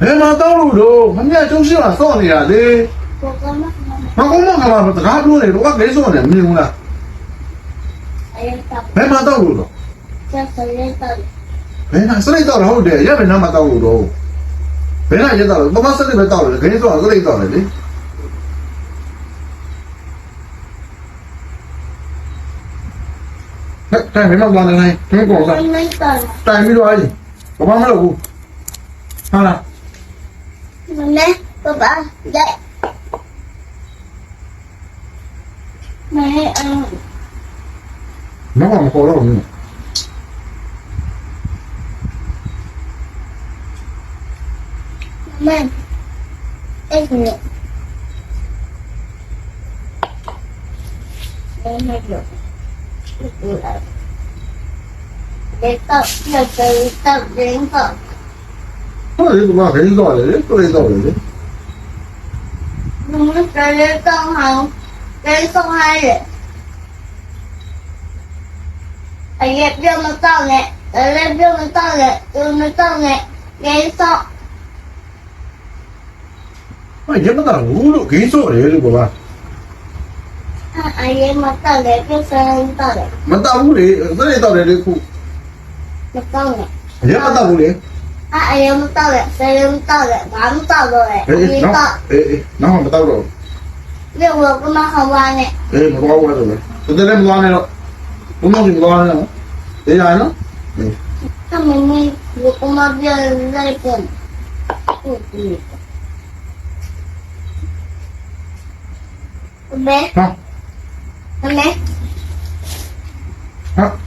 ဘယ်မှာတောက်လို့တော့မမြတ်ကျုံးရှိမှစော့နေရလေ ကိုကမ မကုန်းမကလာတော့တကားပြောနေတော့ကလေးစော့နေမမြင်ဘူးလား အရင်တော့ ဘယ်မှာတောက်လို့တော့ ဆက်စလေးတော့ ဘယ်နာစလိတ်တောက်တော့ဟုတ်တယ်ရက်ဘယ်နာမှာတောက်လို့တော့ဘယ်နာရက်တောက်လို့မမစလိတ်ပဲတောက်တယ်ခင်းစော့စလိတ်တောက်တယ်လေတိုင်းဘယ်မှာသွားနေလဲခင်းကောစား မင်းတော့ တိုင်ပြီးတော့အဲ့ဘာမှမလုပ်ဘူးဟာလား မမေပပရဲ့မမေမမမခေါ်တော့ဘူး မမေအဲ့ဒီမမေလို့ဒီတော့တော့ရင်းတော့ ဟုတ်တယ်ကွာခင်းစော့တယ်လေတွေ့တော့တယ်လေ 你们这里刚好给送来人，哎呀，别么到呢，别么到呢，别么到呢，给送， မရက်မတော့ဘူးလို့ခင်းစော့တယ်လို့ကွာ 哎呀么到呢，别生到呢， မတောက်ဘူးလေစလိတ်တောက်တယ်လေခု 么到呢， ရက်မတောက်ဘူးလေ 哎呀么到呢，谁么到呢，俺们到了嘞， အေး 你 နော် 到， အေးနော်မတောက်တော့ 那我干嘛好玩呢？ အေးမတော်ဘူးတော့လေတကယ်လည်းမသွားနဲ့တော့ဘုံမကြီးမသွားနဲ့တော့အေးရနော် 他们那我干嘛别在这？不对，没 ဟာ 没。 ဟာ